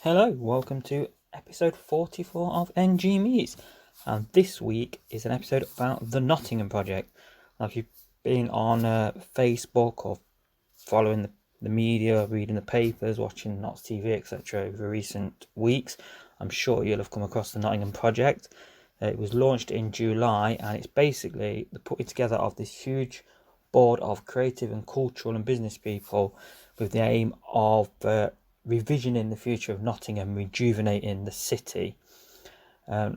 Hello, welcome to episode 44 of NG Meets. And this week is an episode about the Nottingham Project. Now, if you've been on Facebook or following the media, reading the papers, watching Notts TV, etc. over recent weeks, I'm sure you'll have come across the Nottingham Project. It was launched in July, and it's basically the putting together of this huge board of creative and cultural and business people with the aim of revisioning the future of Nottingham, rejuvenating the city. As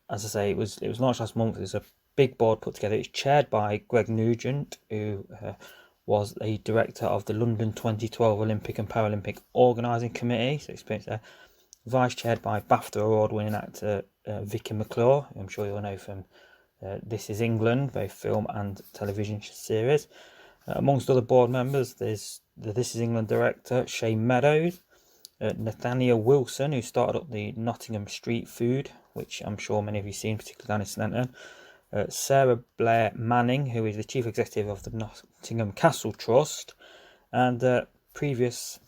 I say, it was launched last month. There's a big board put together. It's chaired by Greg Nugent, who was a director of the London 2012 Olympic and Paralympic Organising Committee, so experience there. Vice chaired by BAFTA award-winning actor Vicky McClure, who I'm sure you'll know from This Is England, both film and television series. Amongst other board members, there's the This Is England director, Shane Meadows, Nathanial Wilson, who started up the Nottingham Street Food, which I'm sure many of you have seen, particularly down in St Anton. Sara Manning, who is the chief executive of the Nottingham Castle Trust, and previous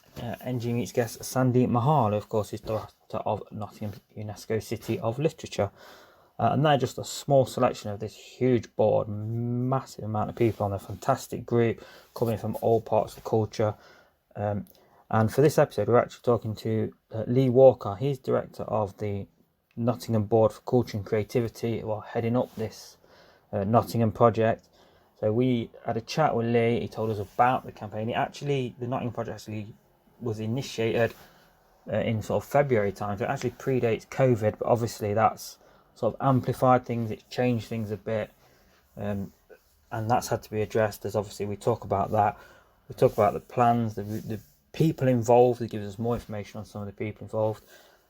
NG Meets guest Sandeep Mahal, who of course is director of Nottingham UNESCO City of Literature. And they're just a small selection of this huge board, massive amount of people on a fantastic group coming from all parts of the culture. And for this episode, we're actually talking to Lee Walker. He's director of the Nottingham Board for Culture and Creativity, while heading up this Nottingham Project. So we had a chat with Lee. He told us about the campaign. The Nottingham Project actually was initiated in sort of February time. So it actually predates COVID, but obviously that's sort of amplified things, it's changed things a bit, and that's had to be addressed. As obviously we talk about that, we talk about the plans, the people involved. It gives us more information on some of the people involved.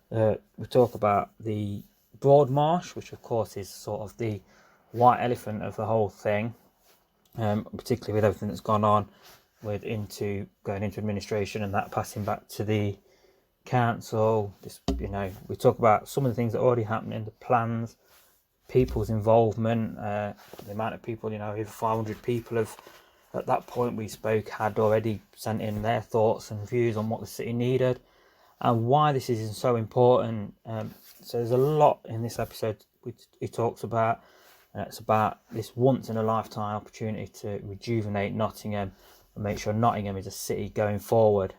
We talk about the Broadmarsh, which of course is sort of the white elephant of the whole thing, particularly with everything that's gone on with going into administration and that passing back to the council. We talk about some of the things that are already happening, the plans, people's involvement, the amount of people, over 500 people have, at that point we spoke, had already sent in their thoughts and views on what the city needed and why this is so important. So there's a lot in this episode he talks about, and it's about this once in a lifetime opportunity to rejuvenate Nottingham and make sure Nottingham is a city going forward.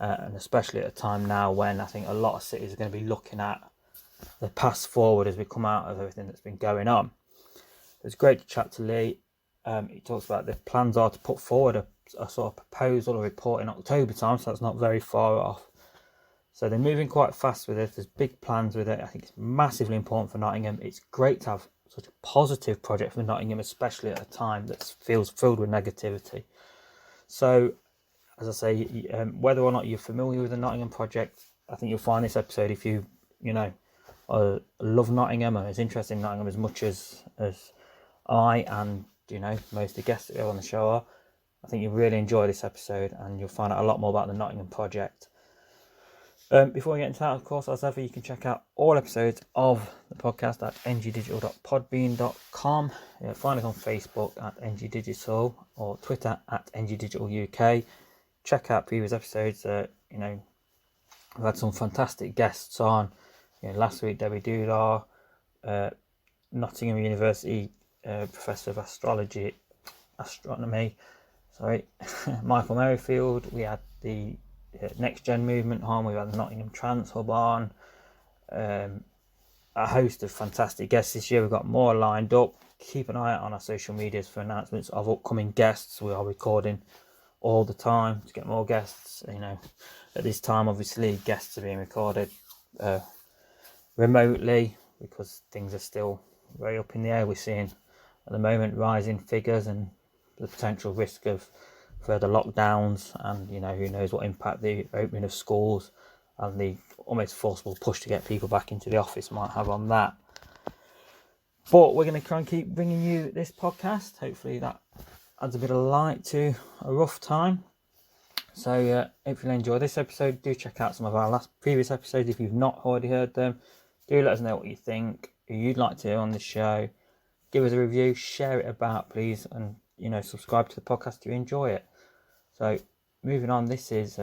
And especially at a time now when I think a lot of cities are going to be looking at the path forward as we come out of everything that's been going on. It's great to chat to Lee. He talks about the plans are to put forward a sort of proposal or report in October time, so that's not very far off. So they're moving quite fast with it. There's big plans with it. I think it's massively important for Nottingham. It's great to have such a positive project for Nottingham, especially at a time that feels filled with negativity. So, as I say, whether or not you're familiar with the Nottingham Project, I think you'll find this episode, if you love Nottingham and is interested in Nottingham as much as I and most of the guests that are on the show are, I think you'll really enjoy this episode and you'll find out a lot more about the Nottingham Project. Before we get into that, of course, as ever, you can check out all episodes of the podcast at ngdigital.podbean.com. Find us on Facebook at ngdigital or Twitter at ngdigitaluk. Check out previous episodes. We've had some fantastic guests on. Last week, Debbie Dudar, Nottingham University Professor of Astronomy, Michael Merrifield. We had the Next Gen Movement on. We had the Nottingham Trans Hub on. A host of fantastic guests this year. We've got more lined up. Keep an eye out on our social medias for announcements of upcoming guests. We are recording all the time to get more guests. At this time, obviously, guests are being recorded remotely because things are still very up in the air. We're seeing at the moment rising figures and the potential risk of further lockdowns, and who knows what impact the opening of schools and the almost forcible push to get people back into the office might have on that. But we're going to try and keep bringing you this podcast. Hopefully that adds a bit of light to a rough time. So hopefully you enjoy this episode. Do check out some of our previous episodes if you've not already heard them. Do let us know what you think, who you'd like to hear on the show. Give us a review, share it about, please, and subscribe to the podcast if you enjoy it. So moving on, this is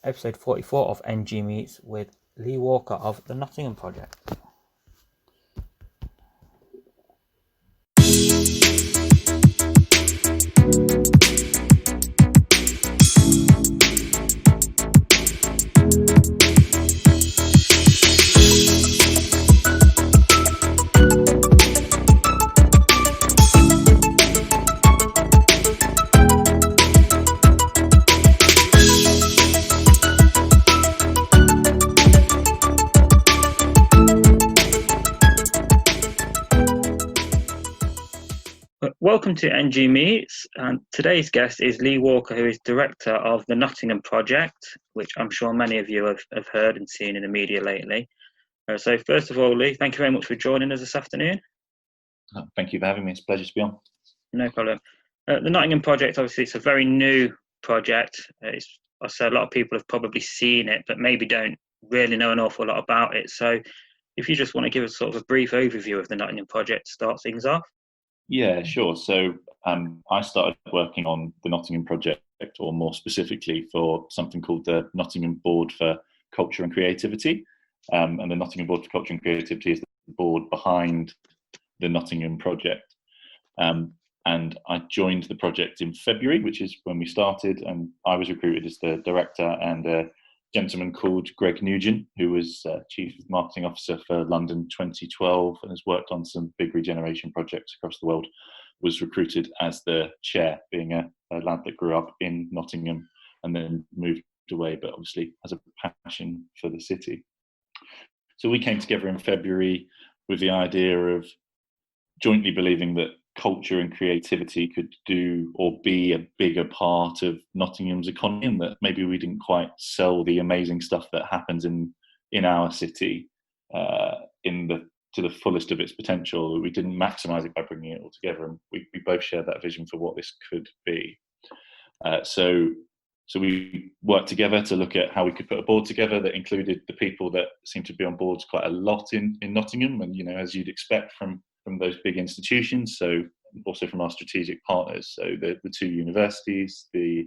episode 44 of NG Meets with Lee Walker of the Nottingham Project. Welcome to NG Meets, and today's guest is Lee Walker, who is director of the Nottingham Project, which I'm sure many of you have heard and seen in the media lately. So first of all, Lee, thank you very much for joining us this afternoon. Thank you for having me. It's a pleasure to be on. No problem. The Nottingham Project, obviously, it's a very new project. I say a lot of people have probably seen it, but maybe don't really know an awful lot about it. So if you just want to give us sort of a brief overview of the Nottingham Project to start things off. Yeah, sure. So I started working on the Nottingham Project, or more specifically for something called the Nottingham Board for Culture and Creativity. And the Nottingham Board for Culture and Creativity is the board behind the Nottingham Project. And I joined the project in February, which is when we started, and I was recruited as the director, and a gentleman called Greg Nugent, who was Chief Marketing Officer for London 2012 and has worked on some big regeneration projects across the world, was recruited as the chair, being a lad that grew up in Nottingham and then moved away, but obviously has a passion for the city. So we came together in February with the idea of jointly believing that culture and creativity could do or be a bigger part of Nottingham's economy, and that maybe we didn't quite sell the amazing stuff that happens in our city to the fullest of its potential. We didn't maximise it by bringing it all together, and we both shared that vision for what this could be. So we worked together to look at how we could put a board together that included the people that seem to be on boards quite a lot in Nottingham, and as you'd expect from those big institutions, so also from our strategic partners, so the two universities, the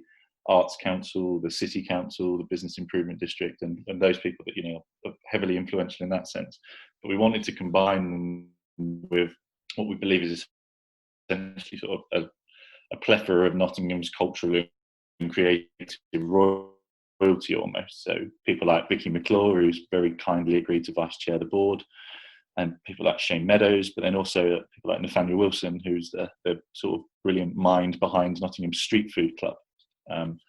Arts Council, the City Council, the Business Improvement District, and those people that are heavily influential in that sense. But we wanted to combine them with what we believe is essentially sort of a plethora of Nottingham's cultural and creative royalty almost. So people like Vicky McClure, who's very kindly agreed to vice chair the board, and people like Shane Meadows, but then also people like Nathanial Wilson, who's the sort of brilliant mind behind Nottingham Street Food Club. And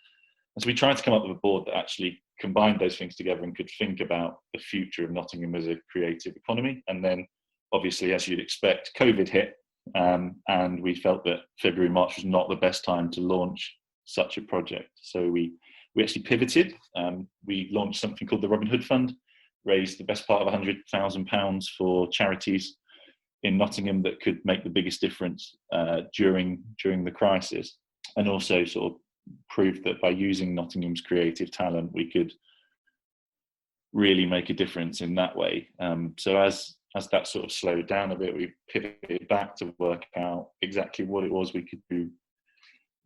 so we tried to come up with a board that actually combined those things together and could think about the future of Nottingham as a creative economy. And then, obviously, as you'd expect, COVID hit, and we felt that February, March was not the best time to launch such a project. So we actually pivoted. We launched something called the Robin Hood Fund, raised the best part of £100,000 for charities in Nottingham that could make the biggest difference during the crisis, and also sort of proved that by using Nottingham's creative talent, we could really make a difference in that way. So as that sort of slowed down a bit, we pivoted back to work out exactly what it was we could do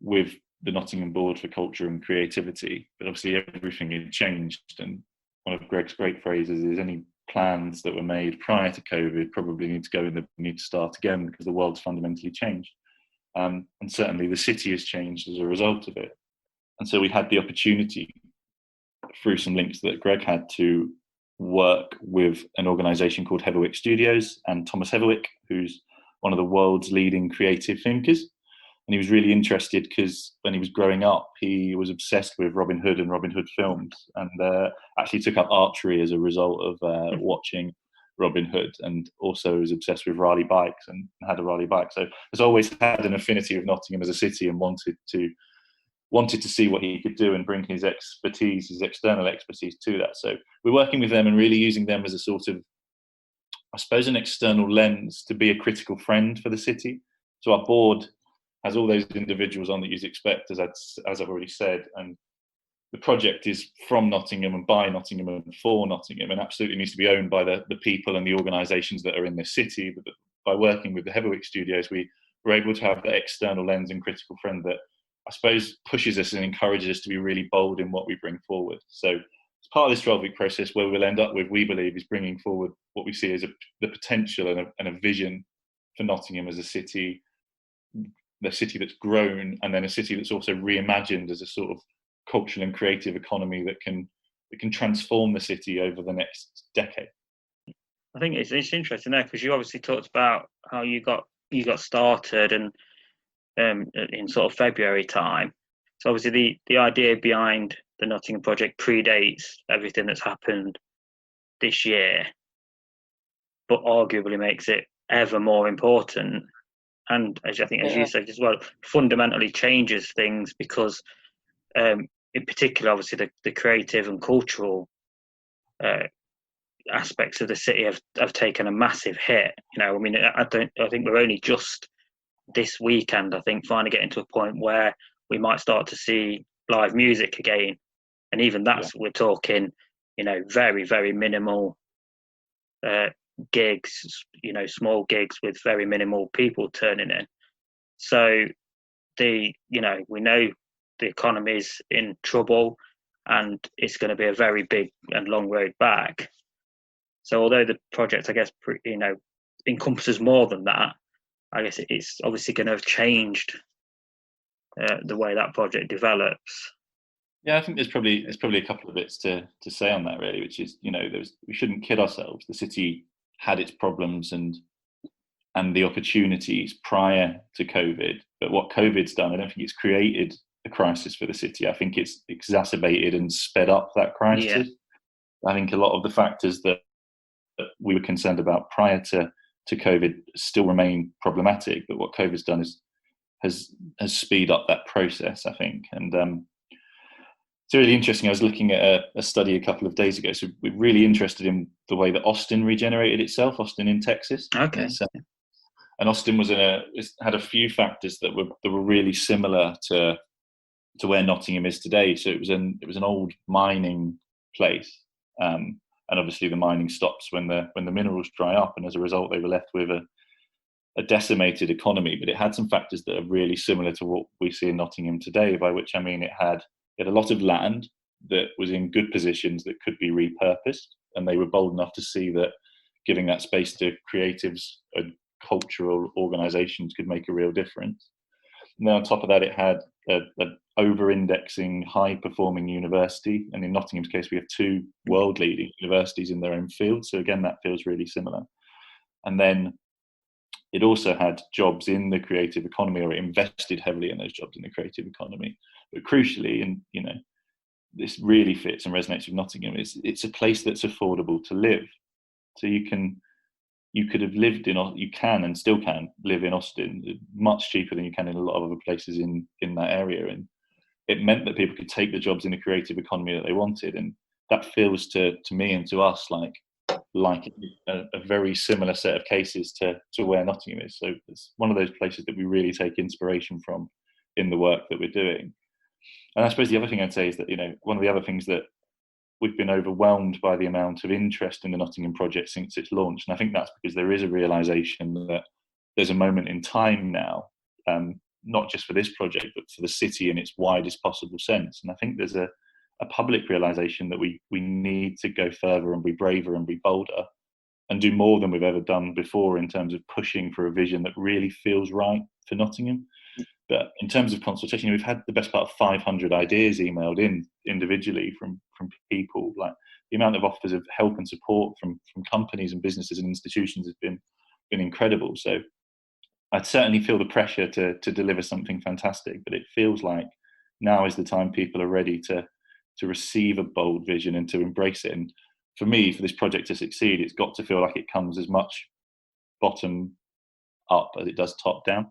with the Nottingham Board for Culture and Creativity. But obviously everything had changed, and one of Greg's great phrases is any plans that were made prior to COVID probably need to start again, because the world's fundamentally changed. And certainly the city has changed as a result of it. And so we had the opportunity, through some links that Greg had, to work with an organisation called Heatherwick Studios and Thomas Heatherwick, who's one of the world's leading creative thinkers. And he was really interested because when he was growing up, he was obsessed with Robin Hood and Robin Hood films, and actually took up archery as a result of watching Robin Hood, and also was obsessed with Raleigh bikes and had a Raleigh bike. So has always had an affinity with Nottingham as a city, and wanted to see what he could do and bring his expertise, his external expertise, to that. So we're working with them and really using them as a sort of, I suppose, an external lens to be a critical friend for the city. So our board has all those individuals on that you'd expect, as I've already said, and the project is from Nottingham and by Nottingham and for Nottingham, and absolutely needs to be owned by the people and the organisations that are in this city. But by working with the Heatherwick Studios, we were able to have that external lens and critical friend that I suppose pushes us and encourages us to be really bold in what we bring forward. So part of this 12-week process where we'll end up with, we believe, is bringing forward what we see as the potential and a vision for Nottingham as a city, the city that's grown, and then a city that's also reimagined as a sort of cultural and creative economy that can transform the city over the next decade. I think it's interesting there, because you obviously talked about how you got started and in sort of February time. So obviously the idea behind the Nottingham Project predates everything that's happened this year, but arguably makes it ever more important. And as you said as well, fundamentally changes things, because in particular, obviously the creative and cultural aspects of the city have taken a massive hit. I think we're only just this weekend, I think, finally getting to a point where we might start to see live music again, and even that's we're talking, very, very minimal gigs, small gigs with very minimal people turning in. So we know the economy's in trouble, and it's going to be a very big and long road back. So although the project, I guess, encompasses more than that, I guess it's obviously going to have changed the way that project develops. Yeah, I think there's probably a couple of bits to say on that, really, which is, we shouldn't kid ourselves. The city had its problems and the opportunities prior to COVID, but what COVID's done, I don't think it's created a crisis for the city. I think it's exacerbated and sped up that crisis. Yeah. I think a lot of the factors that we were concerned about prior to COVID still remain problematic, but what COVID's done has speed up that process, I think. And it's really interesting. I was looking at a study a couple of days ago. So we're really interested in the way that Austin regenerated itself, Austin in Texas. Okay. And Austin had a few factors that were really similar to where Nottingham is today. So it was an old mining place. And obviously the mining stops when the minerals dry up, and as a result they were left with a decimated economy. But it had some factors that are really similar to what we see in Nottingham today, by which I mean it had a lot of land that was in good positions that could be repurposed, and they were bold enough to see that giving that space to creatives and cultural organisations could make a real difference. And then on top of that, it had an over-indexing, high-performing university, and in Nottingham's case, we have two world-leading universities in their own field. So again, that feels really similar. And then it also had jobs in the creative economy, or it invested heavily in those jobs in the creative economy. But crucially, and this really fits and resonates with Nottingham, it's a place that's affordable to live. So you can and still can live in Austin much cheaper than you can in a lot of other places in that area. And it meant that people could take the jobs in the creative economy that they wanted. And that feels to me and to us like a very similar set of cases to where Nottingham is. So it's one of those places that we really take inspiration from in the work that we're doing. And I suppose the other thing I'd say is that, one of the other things that we've been overwhelmed by the amount of interest in the Nottingham Project since its launch. And I think that's because there is a realisation that there's a moment in time now, not just for this project, but for the city in its widest possible sense. And I think there's a public realisation that we need to go further and be braver and be bolder and do more than we've ever done before in terms of pushing for a vision that really feels right for Nottingham. But in terms of consultation, we've had the best part of 500 ideas emailed in individually from people. Like, the amount of offers of help and support from companies and businesses and institutions has been incredible. So I'd certainly feel the pressure to deliver something fantastic, but it feels like now is the time people are ready to receive a bold vision and to embrace it. And for me, for this project to succeed, it's got to feel like it comes as much bottom up as it does top down.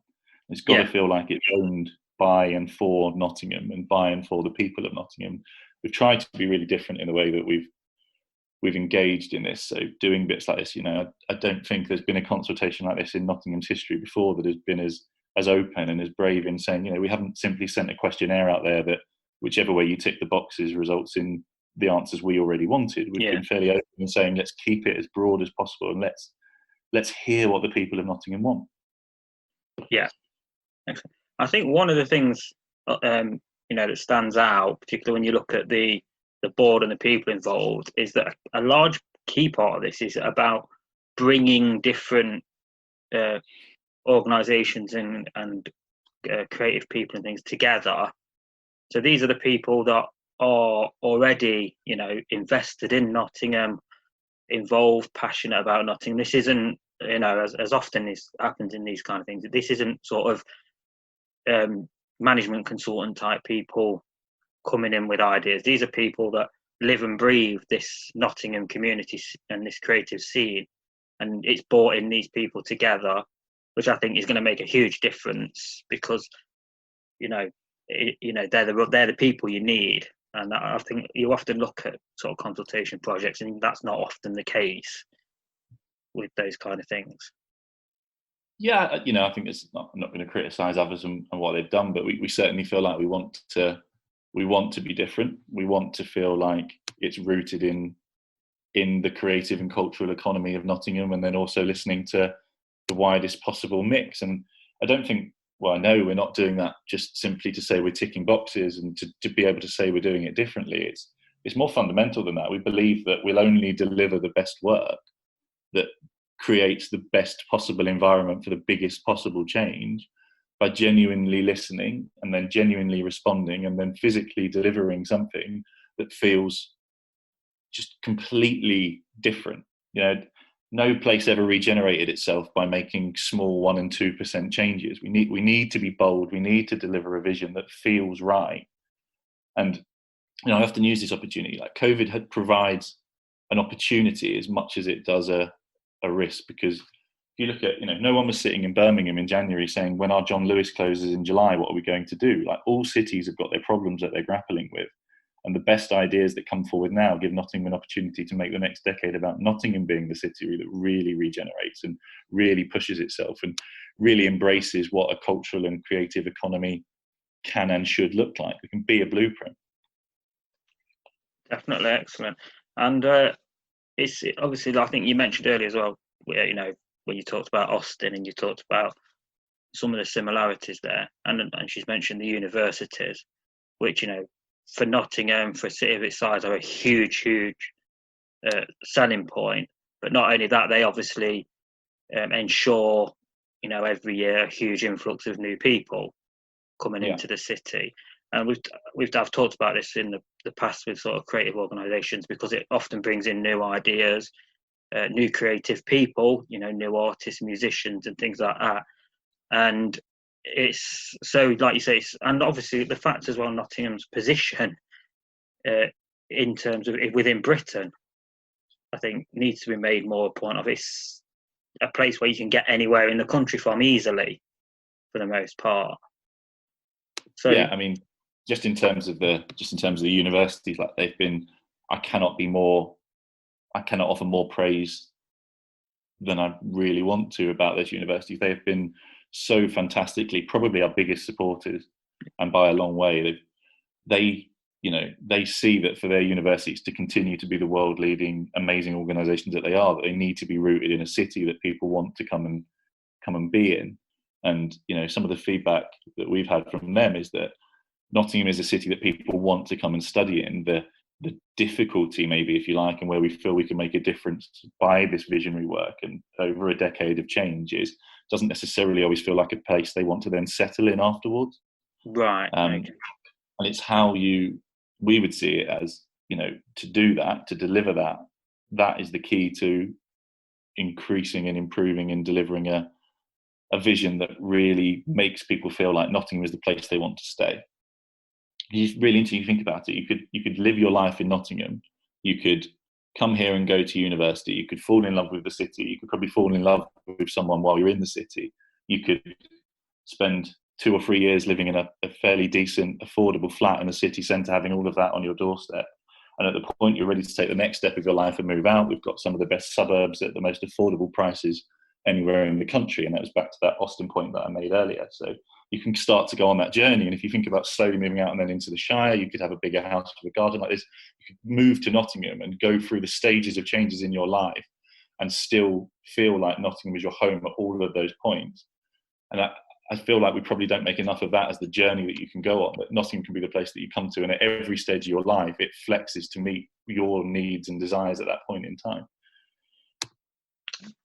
It's got to feel like it's owned by and for Nottingham and by and for the people of Nottingham. We've tried to be really different in the way that we've engaged in this. So doing bits like this, I don't think there's been a consultation like this in Nottingham's history before that has been as open and as brave in saying, we haven't simply sent a questionnaire out there that whichever way you tick the boxes results in the answers we already wanted. We've been fairly open in saying, let's keep it as broad as possible and let's hear what the people of Nottingham want. Yeah. I think one of the things that stands out, particularly when you look at the the board and the people involved is that a large key part of this is about bringing different organisations and creative people and things together. So these are the people that are already, invested in Nottingham, involved, passionate about Nottingham. This isn't, as often happens in these kind of things, this isn't sort of management consultant type people coming in with ideas. These are people that live and breathe this Nottingham community and this creative scene, and it's brought in these people together, which I think is going to make a huge difference, because they're the people you need. And I think you often look at sort of consultation projects, and that's not often the case with those kind of things. Yeah, I think I'm not going to criticise others and what they've done, but we certainly feel like we want to be different. We want to feel like it's rooted in the creative and cultural economy of Nottingham, and then also listening to the widest possible mix. And I know we're not doing that just simply to say we're ticking boxes and to be able to say we're doing it differently. It's more fundamental than that. We believe that we'll only deliver the best work that creates the best possible environment for the biggest possible change by genuinely listening and then genuinely responding and then physically delivering something that feels just completely different. No place ever regenerated itself by making small 1% and 2% changes. We need to be bold. We need to deliver a vision that feels right. And I often use this opportunity. Like, COVID provides an opportunity as much as it does a risk, because if you look at, no one was sitting in Birmingham in January saying, when our John Lewis closes in July, what are we going to do? Like, all cities have got their problems that they're grappling with. And the best ideas that come forward now give Nottingham an opportunity to make the next decade about Nottingham being the city that really regenerates and really pushes itself and really embraces what a cultural and creative economy can and should look like. It can be a blueprint. Definitely, excellent. And it's obviously, I think you mentioned earlier as well, where, when you talked about Austin and you talked about some of the similarities there, and she's mentioned the universities, which, for Nottingham, for a city of its size, are a huge selling point. But not only that, they obviously ensure, every year a huge influx of new people coming into the city. And I've talked about this in the past with sort of creative organisations, because it often brings in new ideas, new creative people, new artists, musicians, and things like that. And it's so, like you say, and obviously the fact as well, Nottingham's position in terms of within Britain, I think needs to be made more a point of. It's a place where you can get anywhere in the country from easily, for the most part. So yeah, I mean, just in terms of the universities, like, they've been, I cannot offer more praise than I really want to about those universities. They have been so fantastically, probably our biggest supporters, and by a long way. They see that for their universities to continue to be the world leading amazing organisations that they are, that they need to be rooted in a city that people want to come and be in. And some of the feedback that we've had from them is that Nottingham is a city that people want to come and study in. The difficulty, maybe, if you like, and where we feel we can make a difference by this visionary work and over a decade of change, doesn't necessarily always feel like a place they want to then settle in afterwards. Right. And it's how we would see it as, to do that, to deliver that is the key to increasing and improving and delivering a vision that really makes people feel like Nottingham is the place they want to stay. You really, until you think about it, you could live your life in Nottingham. You could come here and go to university. You could fall in love with the city. You could probably fall in love with someone while you're in the city. You could spend 2 or 3 years living in a fairly decent, affordable flat in a city centre, having all of that on your doorstep. And at the point you're ready to take the next step of your life and move out, we've got some of the best suburbs at the most affordable prices anywhere in the country. And that was back to that Austin point that I made earlier. So you can start to go on that journey. And if you think about slowly moving out and then into the Shire, you could have a bigger house with a garden like this. You could move to Nottingham and go through the stages of changes in your life and still feel like Nottingham is your home at all of those points. And I feel like we probably don't make enough of that as the journey that you can go on. That Nottingham can be the place that you come to, and at every stage of your life, it flexes to meet your needs and desires at that point in time.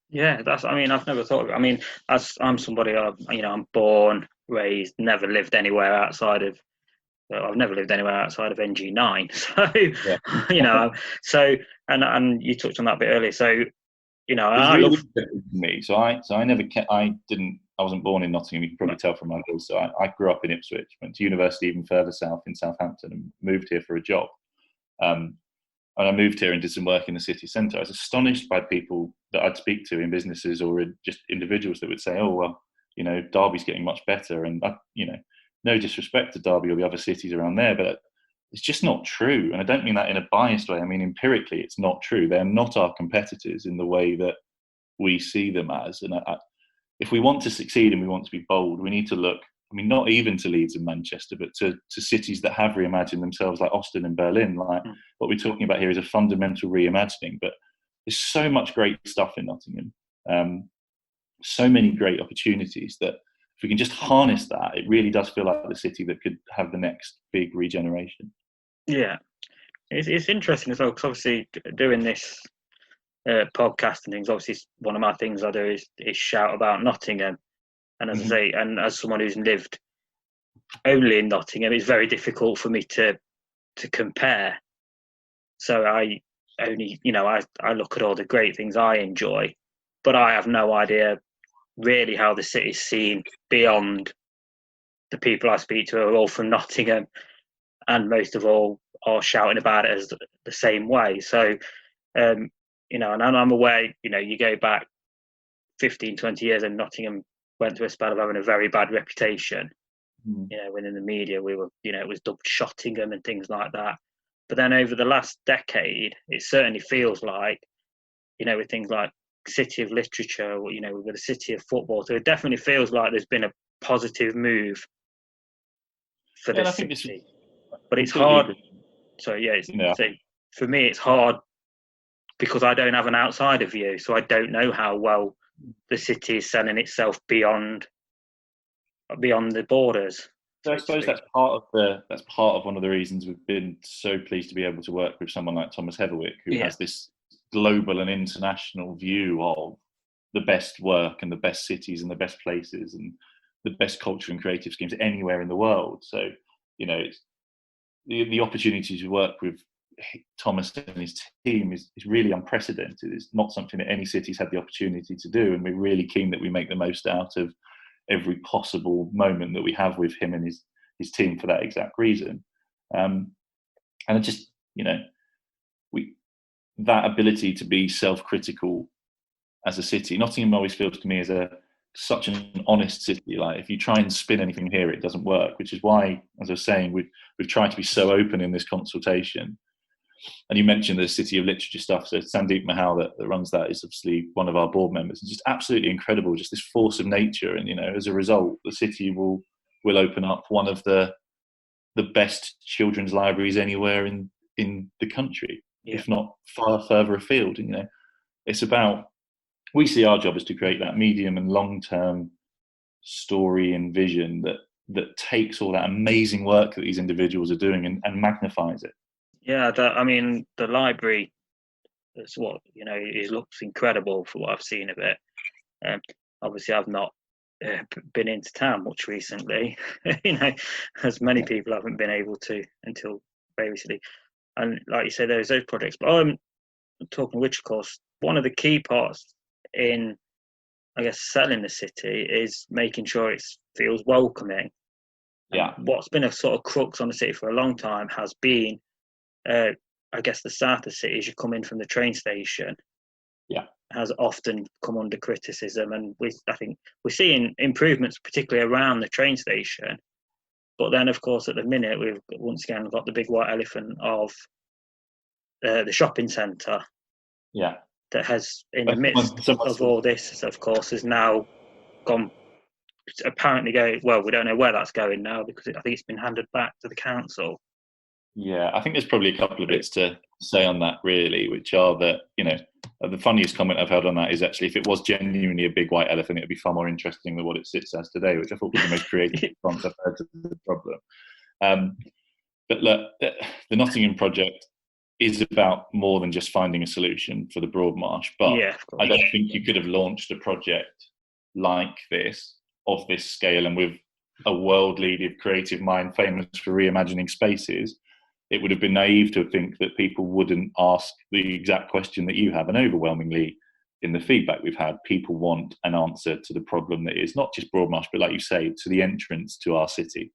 Yeah, I've never thought of it. I mean, as I'm somebody, I'm born, raised, never lived anywhere outside of. Well, I've never lived anywhere outside of NG9. So, and you touched on that a bit earlier. So, I really love interesting to me. So I wasn't born in Nottingham. You can probably tell from my voice. So I grew up in Ipswich, went to university even further south in Southampton, and moved here for a job. And I moved here and did some work in the city centre. I was astonished by people that I'd speak to in businesses or in just individuals that would say, "Oh, well, Derby's getting much better," and no disrespect to Derby or the other cities around there, but it's just not true. And I don't mean that in a biased way. I mean, empirically, it's not true. They're not our competitors in the way that we see them as. And if we want to succeed and we want to be bold, we need to look, not even to Leeds and Manchester, but to cities that have reimagined themselves, like Austin and Berlin. Like what we're talking about here is a fundamental reimagining. But there's so much great stuff in Nottingham, so many great opportunities that if we can just harness that, it really does feel like the city that could have the next big regeneration. Yeah, it's interesting as well, because obviously doing this podcast and things, obviously one of my things I do is shout about Nottingham. And as I say, and as someone who's lived only in Nottingham, it's very difficult for me to compare. So I only, I look at all the great things I enjoy, but I have no idea really how the city's seen beyond the people I speak to are all from Nottingham, and most of all are shouting about it as the same way. So, and I'm aware, you go back 15, 20 years and Nottingham went through a spell of having a very bad reputation. Within the media, we were, it was dubbed Shottingham and things like that. But then over the last decade, it certainly feels like, with things like City of Literature, with the City of Football. So it definitely feels like there's been a positive move for the city. But it's hard. Agree. So for me, it's hard because I don't have an outsider view, so I don't know how well the city is selling itself beyond the borders. So I suppose that's part of one of the reasons we've been so pleased to be able to work with someone like Thomas Heatherwick, who has this global and international view of the best work and the best cities and the best places and the best culture and creative schemes anywhere in the world. So, it's, the opportunity to work with Thomas and his team is really unprecedented. It's not something that any city's had the opportunity to do, and we're really keen that we make the most out of every possible moment that we have with him and his team for that exact reason. And I just, that ability to be self-critical as a city, Nottingham always feels to me as such an honest city. Like if you try and spin anything here, it doesn't work, which is why, as I was saying, we've tried to be so open in this consultation. And you mentioned the City of Literature stuff. So Sandeep Mahal that runs that is obviously one of our board members. It's just absolutely incredible, just this force of nature. And, as a result, the city will open up one of the best children's libraries anywhere in the country, if not far further afield. And, it's about, we see our job is to create that medium and long-term story and vision that takes all that amazing work that these individuals are doing and magnifies it. Yeah, the library, that's what, it looks incredible for what I've seen of it. Obviously, I've not been into town much recently, as many people haven't been able to until very recently. And like you say, there's those projects. But I'm talking which, of course, one of the key parts in, I guess, selling the city is making sure it feels welcoming. Yeah. And what's been a sort of crux on the city for a long time has been, I guess, the south of the city, as you come in from the train station, has often come under criticism. And I think we're seeing improvements, particularly around the train station. But then, of course, at the minute, we've once again got the big white elephant of the shopping centre. Yeah. That has, in the midst of all this, of course, has now gone, apparently well, we don't know where that's going now because I think it's been handed back to the council. Yeah, I think there's probably a couple of bits to say on that, really, which are that, The funniest comment I've heard on that is actually, if it was genuinely a big white elephant, it would be far more interesting than what it sits as today, which I thought was the most creative response I've heard to the problem. But look, the Nottingham Project is about more than just finding a solution for the Broadmarsh. But Yeah, I don't think you could have launched a project like this, of this scale, and with a world-leading creative mind famous for reimagining spaces. It would have been naive to think that people wouldn't ask the exact question that you have. And overwhelmingly, in the feedback we've had, people want an answer to the problem that is not just Broadmarsh, but like you say, to the entrance to our city.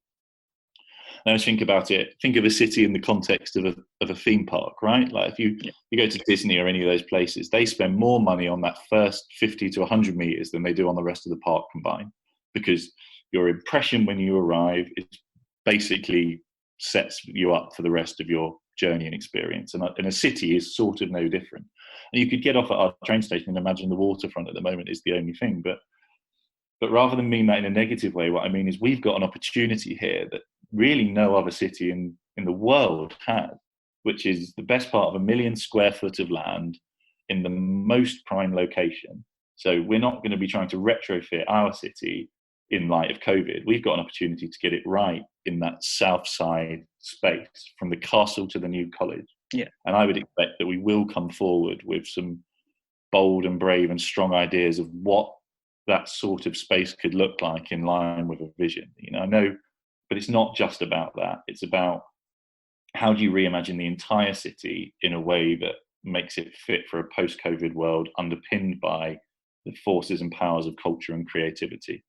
Now, think about it. Think of a city in the context of a theme park, right? Like if you go to Disney or any of those places, they spend more money on that first 50 to 100 meters than they do on the rest of the park combined, because your impression when you arrive is basically sets you up for the rest of your journey and experience. And a city is sort of no different. And you could get off at our train station and imagine the waterfront at the moment is the only thing. But rather than mean that in a negative way, what I mean is we've got an opportunity here that really no other city in the world has, which is the best part of 1 million square foot of land in the most prime location. So we're not going to be trying to retrofit our city in light of COVID. We've got an opportunity to get it right in that south side space, from the castle to the new college. Yeah. And I would expect that we will come forward with some bold and brave and strong ideas of what that sort of space could look like in line with a vision. I know, but it's not just about that. It's about how do you reimagine the entire city in a way that makes it fit for a post-COVID world underpinned by the forces and powers of culture and creativity.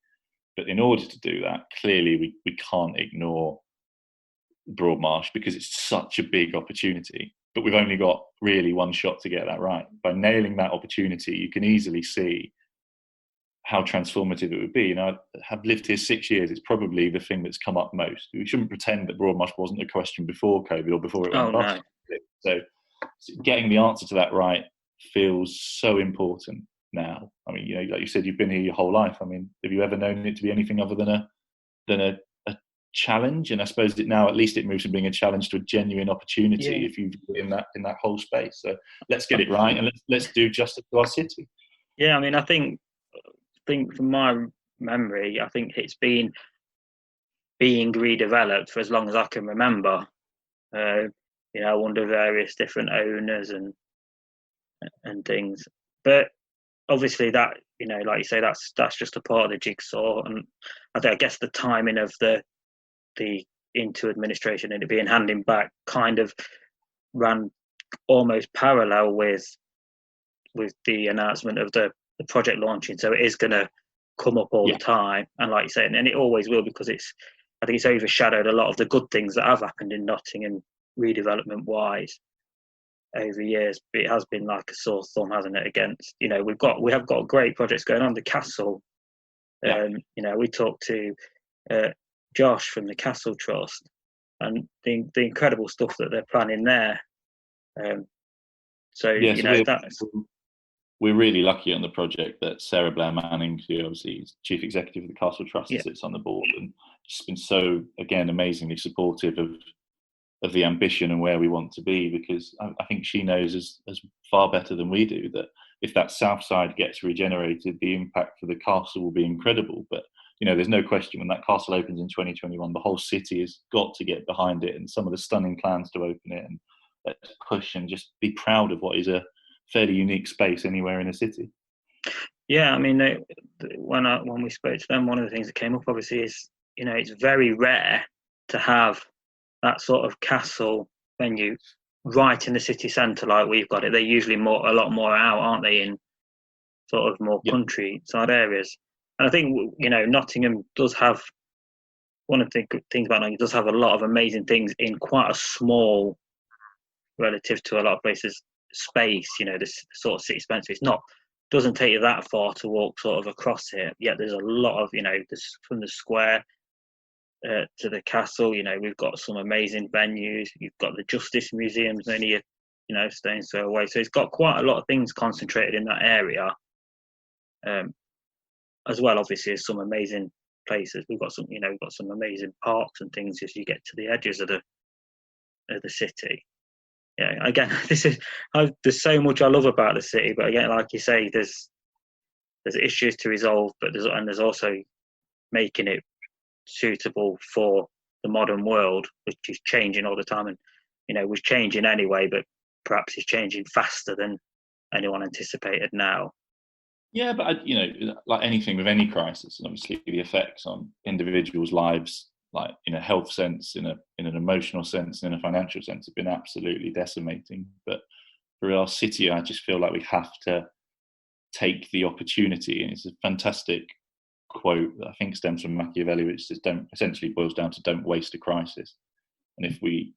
But in order to do that, clearly we can't ignore Broadmarsh, because it's such a big opportunity. But we've only got really one shot to get that right. By nailing that opportunity, you can easily see how transformative it would be. I have lived here 6 years. It's probably the thing that's come up most. We shouldn't pretend that Broadmarsh wasn't a question before COVID or before it went bust. No. So getting the answer to that right feels so important now. I mean, like you said, you've been here your whole life. I mean, have you ever known it to be anything other than a challenge? And I suppose that now at least it moves from being a challenge to a genuine opportunity if you in that whole space. So let's get it right, and let's do justice to our city. Yeah, I mean, I think from my memory, I think it's been being redeveloped for as long as I can remember. Under various different owners and things. But obviously that, like you say, that's just a part of the jigsaw. And I guess the timing of the into administration and it being handing back kind of ran almost parallel with the announcement of the project launching. So it is going to come up all the time. And like you say, and it always will, because I think it's overshadowed a lot of the good things that have happened in Nottingham redevelopment wise over years. But it has been like a sore thumb, hasn't it, against, we have got great projects going on. The castle, we talked to Josh from the Castle Trust, and the incredible stuff that they're planning there. We're really lucky on the project that Sara Manning, who obviously is Chief Executive of the Castle Trust, sits on the board, and just been so, again, amazingly supportive of the ambition and where we want to be, because I think she knows as far better than we do that if that south side gets regenerated, the impact for the castle will be incredible. But there's no question when that castle opens in 2021, the whole city has got to get behind it, and some of the stunning plans to open it, and let's push and just be proud of what is a fairly unique space anywhere in a city. Yeah, I mean, when we spoke to them, one of the things that came up obviously is, it's very rare to have that sort of castle venue right in the city centre like we've got it. They're usually a lot more out, aren't they, in sort of more countryside areas. And I think, Nottingham does have, one of the good things about Nottingham, does have a lot of amazing things in quite a small, relative to a lot of places, space. This sort of city space. Doesn't take you that far to walk sort of across it. Yet there's a lot of, this from the square to the castle. We've got some amazing venues. You've got the Justice Museums only a stone's throw away. So it's got quite a lot of things concentrated in that area. As well, obviously, as some amazing places. We've got some amazing parks and things as you get to the edges of the city. again, there's so much I love about the city, but again, like you say, there's issues to resolve, but there's also making it suitable for the modern world, which is changing all the time, and was changing anyway, but perhaps it's changing faster than anyone anticipated now. Yeah, but like anything with any crisis, and obviously the effects on individuals' lives, like in a health sense, in an emotional sense, in a financial sense, have been absolutely decimating. But for our city, I just feel like we have to take the opportunity, and it's a fantastic quote that I think stems from Machiavelli, which just essentially boils down to don't waste a crisis. And if we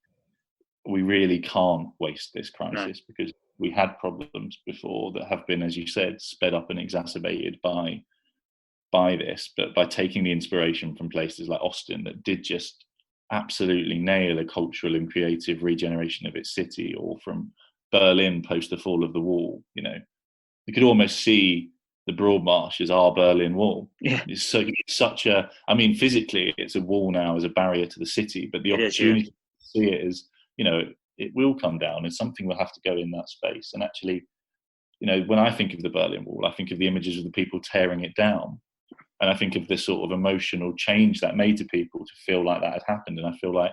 really can't waste this crisis, because we had problems before that have been, as you said, sped up and exacerbated by this, but by taking the inspiration from places like Austin that did just absolutely nail a cultural and creative regeneration of its city, or from Berlin post the fall of the wall, you could almost see the Broadmarsh as our Berlin Wall. Yeah. It's such a, I mean, physically it's a wall now as a barrier to the city, but the opportunity to see it as, it will come down, and something will have to go in that space. And actually, when I think of the Berlin Wall, I think of the images of the people tearing it down. And I think of the sort of emotional change that made to people to feel like that had happened. And I feel like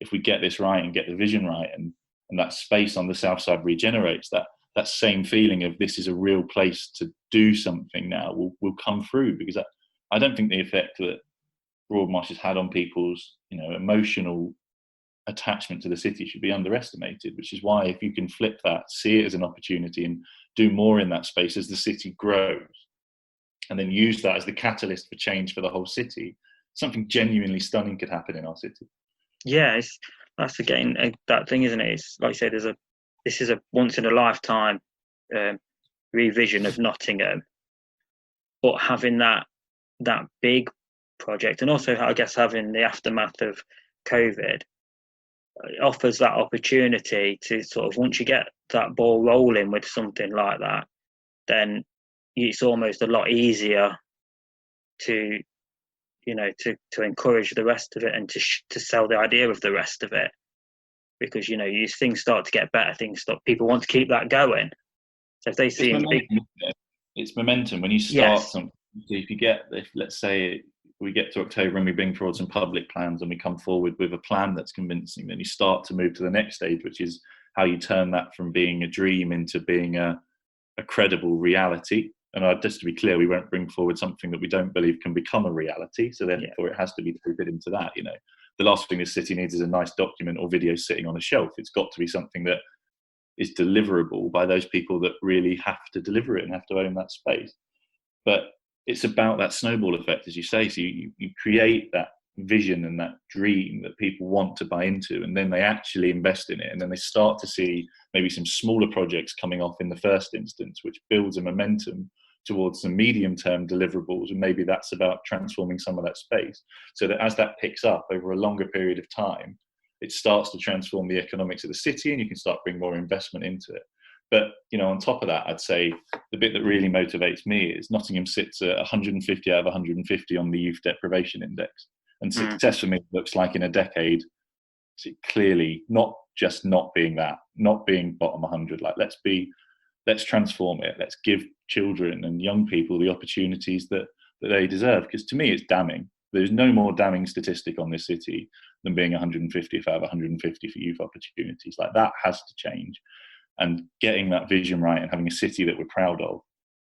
if we get this right and get the vision right, and that space on the south side regenerates, that same feeling of this is a real place to do something now will come through. Because I don't think the effect that Broadmarsh has had on people's emotional attachment to the city should be underestimated, which is why if you can flip that, see it as an opportunity and do more in that space as the city grows, and then use that as the catalyst for change for the whole city, something genuinely stunning could happen in our city. Yeah, that's again that thing, isn't it? It's like I say, this is a once in a lifetime revision of Nottingham, but having that big project, and also I guess having the aftermath of COVID, offers that opportunity to sort of, once you get that ball rolling with something like that, then it's almost a lot easier to encourage the rest of it, and to sell the idea of the rest of it, because things start to get better, people want to keep that going. So if they see it's momentum when you start something. If let's say we get to October and we bring forward some public plans and we come forward with a plan that's convincing, then you start to move to the next stage, which is how you turn that from being a dream into being a credible reality. And just to be clear, we won't bring forward something that we don't believe can become a reality. So therefore it has to be rooted into that. The last thing this city needs is a nice document or video sitting on a shelf. It's got to be something that is deliverable by those people that really have to deliver it and have to own that space. But it's about that snowball effect, as you say. So you create that vision and that dream that people want to buy into, and then they actually invest in it, and then they start to see maybe some smaller projects coming off in the first instance, which builds a momentum towards some medium-term deliverables, and maybe that's about transforming some of that space, so that as that picks up over a longer period of time, it starts to transform the economics of the city, and you can start bringing more investment into it. But on top of that, I'd say the bit that really motivates me is Nottingham sits at 150 out of 150 on the Youth Deprivation Index, and success for me looks like in a decade, clearly not just not being bottom 100. Like let's transform it. Let's give children and young people the opportunities that they deserve. Because to me, it's damning. There's no more damning statistic on this city than being 150th out of 150 for youth opportunities. Like that has to change. And getting that vision right and having a city that we're proud of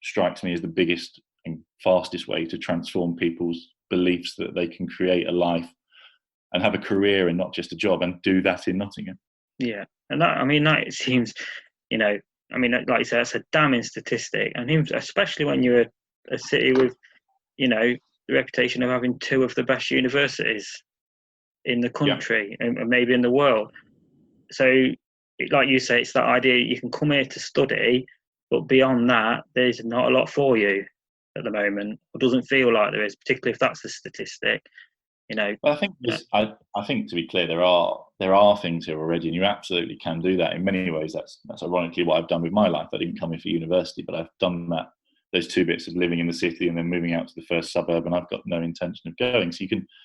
strikes me as the biggest and fastest way to transform people's beliefs that they can create a life and have a career and not just a job, and do that in Nottingham. Yeah, and that it seems, like you said, that's a damning statistic, and especially when you're a city with, the reputation of having two of the best universities in the country and maybe in the world. So, like you say, it's that idea you can come here to study, but beyond that, there's not a lot for you at the moment. It doesn't feel like there is, particularly if that's the statistic. Well, I think I think to be clear, there are things here already, and you absolutely can do that. In many ways, that's ironically what I've done with my life. I didn't come here for university, but I've done those two bits of living in the city and then moving out to the first suburb, and I've got no intention of going. So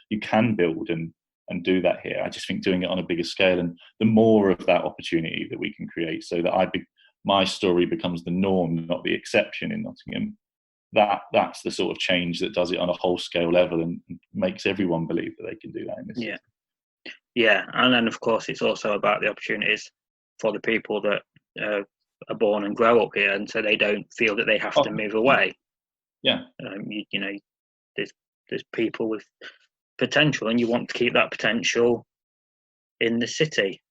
you can build, and and do that here. I just think doing it on a bigger scale, and the more of that opportunity that we can create, so that my story becomes the norm, not the exception in Nottingham. That's the sort of change that does it on a whole scale level and makes everyone believe that they can do that in this city. Yeah, and then of course it's also about the opportunities for the people that are born and grow up here, and so they don't feel that they have to move away. Yeah. You know, there's people with potential, and you want to keep that potential in the city,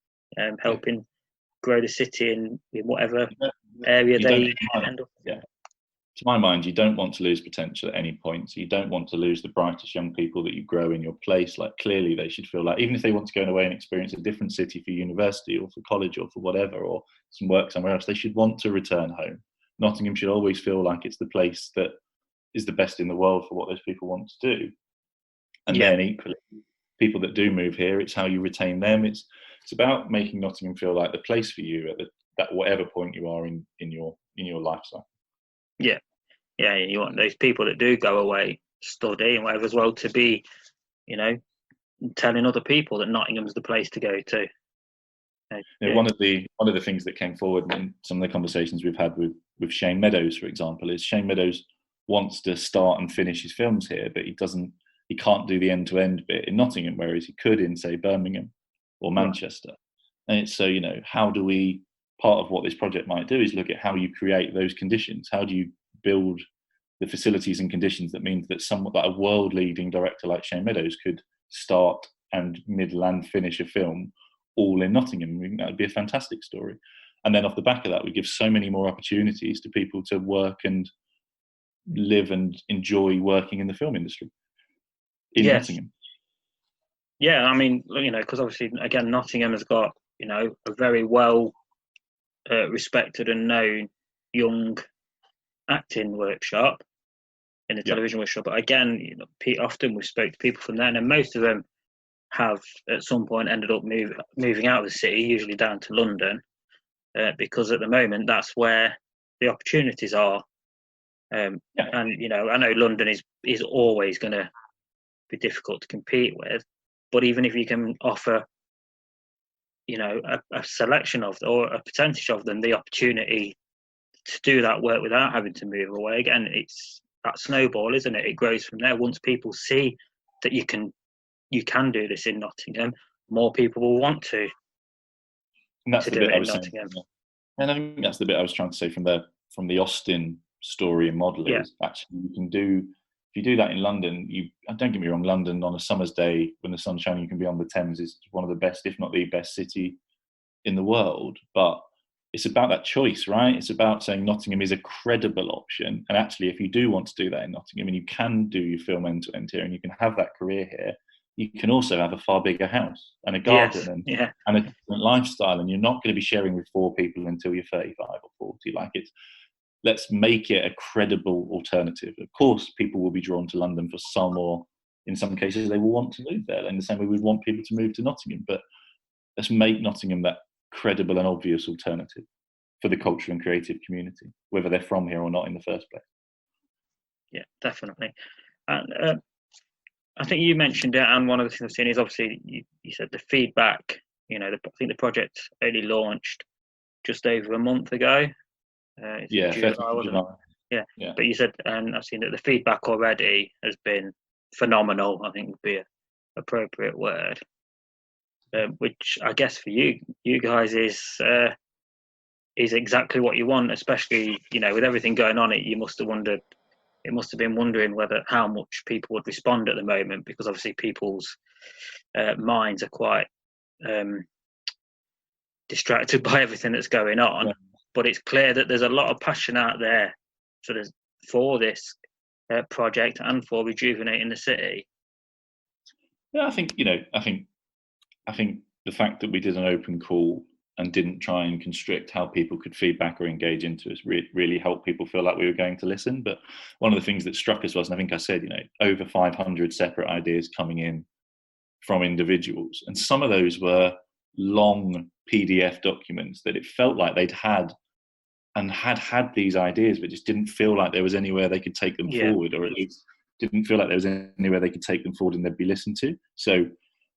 helping grow the city in whatever area they end up. Yeah. To my mind, you don't want to lose potential at any point. So you don't want to lose the brightest young people that you grow in your place. Like, clearly they should feel like, even if they want to go away and experience a different city for university or for college or for whatever, or some work somewhere else, they should want to return home. Nottingham should always feel like it's the place that is the best in the world for what those people want to do. And then equally, people that do move here, it's how you retain them. It's about making Nottingham feel like the place for you at whatever point you are in your lifestyle. Yeah, you want those people that do go away, study and whatever as well, to be, telling other people that Nottingham's the place to go to. One of the things that came forward in some of the conversations we've had with Shane Meadows, for example, is Shane Meadows wants to start and finish his films here, but he can't do the end-to-end bit in Nottingham, whereas he could in, say, Birmingham or Manchester. Right. And it's so, how do we, part of what this project might do is look at how you create those conditions. How do you build the facilities and conditions that means that a world-leading director like Shane Meadows could start and middle and finish a film all in Nottingham? I think that would be a fantastic story. And then off the back of that, we give so many more opportunities to people to work and live and enjoy working in the film industry in Nottingham. Yeah, I mean, because obviously, again, Nottingham has got, a very well respected and known young acting workshop in the television workshop. But again, often we spoke to people from there, and most of them have at some point ended up moving out of the city, usually down to London, because at the moment that's where the opportunities are. And I know London is always going to be difficult to compete with, but even if you can offer a selection of, or a percentage of them, the opportunity to do that work without having to move away, again, it's that snowball, isn't it? It grows from there. Once people see that you can do this in Nottingham, more people will want to. And that's the bit I was saying. And I think that's the bit I was trying to say from the Austin story and model is actually if you do that in London, don't get me wrong, London on a summer's day when the sun's shining, you can be on the Thames, is one of the best, if not the best city in the world. But it's about that choice, right? It's about saying Nottingham is a credible option. And actually, if you do want to do that in Nottingham and you can do your film end to end here and you can have that career here, you can also have a far bigger house and a garden and a different lifestyle. And you're not going to be sharing with 4 people until you're 35 or 40. Let's make it a credible alternative. Of course, people will be drawn to London for some, or in some cases, they will want to move there. In the same way we'd want people to move to Nottingham. But let's make Nottingham that credible and obvious alternative for the culture and creative community, whether they're from here or not in the first place. Yeah, definitely. And I think you mentioned it, and one of the things I've seen is obviously you said the feedback. I think the project only launched just over a month ago. July. Yeah. But you said, and I've seen that the feedback already has been phenomenal, I think would be an appropriate word, which I guess for you guys is exactly what you want, especially with everything going on. It must have been wondering how much people would respond at the moment, because obviously people's minds are quite distracted by everything that's going on. But it's clear that there's a lot of passion out there for this project and for rejuvenating the city. Yeah, I think the fact that we did an open call and didn't try and constrict how people could feedback or engage into us really helped people feel like we were going to listen. But one of the things that struck us was, and I think I said, over 500 separate ideas coming in from individuals, and some of those were long PDF documents that it felt like they'd had these ideas, but just didn't feel like there was anywhere they could take them forward, or at least didn't feel like there was anywhere they could take them forward and they'd be listened to. So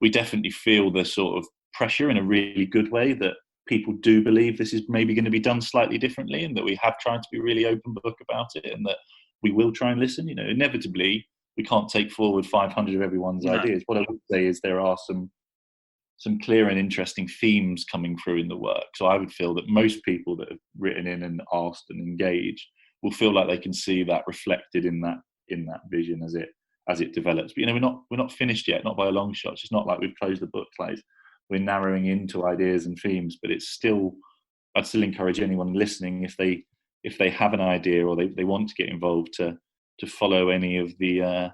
we definitely feel the sort of pressure in a really good way that people do believe this is maybe going to be done slightly differently, and that we have tried to be really open book about it, and that we will try and listen. Inevitably we can't take forward 500 of everyone's ideas. What I would say is there are some clear and interesting themes coming through in the work. So I would feel that most people that have written in and asked and engaged will feel like they can see that reflected in that vision as it develops. But we're not finished yet, not by a long shot. It's not like we've closed the book. Like, we're narrowing into ideas and themes, but I'd still encourage anyone listening, if they have an idea or they want to get involved, to follow any of the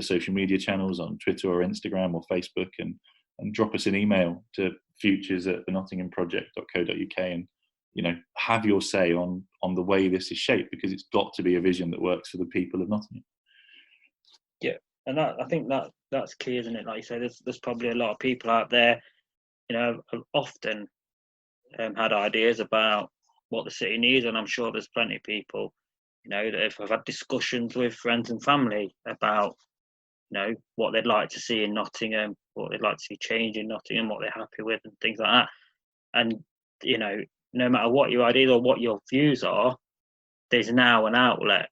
social media channels on Twitter or Instagram or Facebook, and drop us an email to futures@thenottinghamproject.co.uk, and have your say on the way this is shaped, because it's got to be a vision that works for the people of Nottingham. Yeah, and I think that's key, isn't it? Like you say, there's probably a lot of people out there, have often had ideas about what the city needs, and I'm sure there's plenty of people, that have had discussions with friends and family about, what they'd like to see in Nottingham, what they'd like to see change in Nottingham, what they're happy with, and things like that. And no matter what your ideas or what your views are, there's now an outlet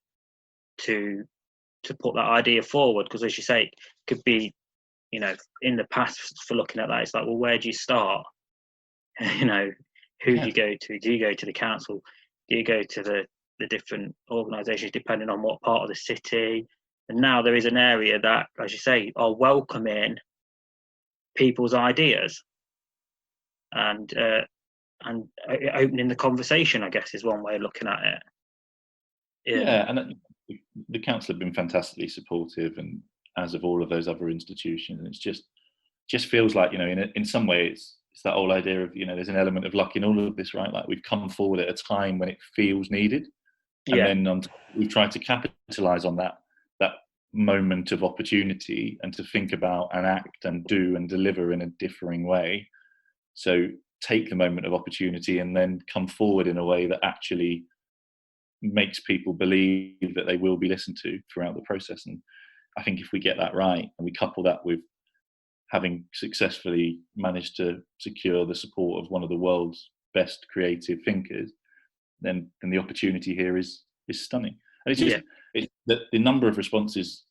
to put that idea forward, because, as you say, it could be, in the past, for looking at that, it's like, well, where do you start? Who do you go to? Do you go to the council? Do you go to the different organisations, depending on what part of the city? And now there is an area that, as you say, are welcoming people's ideas, and opening the conversation, I guess, is one way of looking at it. Yeah, and the council have been fantastically supportive, and as of all of those other institutions. And it's just feels like, in some way it's that whole idea of, there's an element of luck in all of this, right? Like, we've come forward at a time when it feels needed, and then we've tried to capitalise on that moment of opportunity, and to think about and act and do and deliver in a differing way. So take the moment of opportunity and then come forward in a way that actually makes people believe that they will be listened to throughout the process. And I think if we get that right, and we couple that with having successfully managed to secure the support of one of the world's best creative thinkers, then the opportunity here is stunning. And it's just the number of responses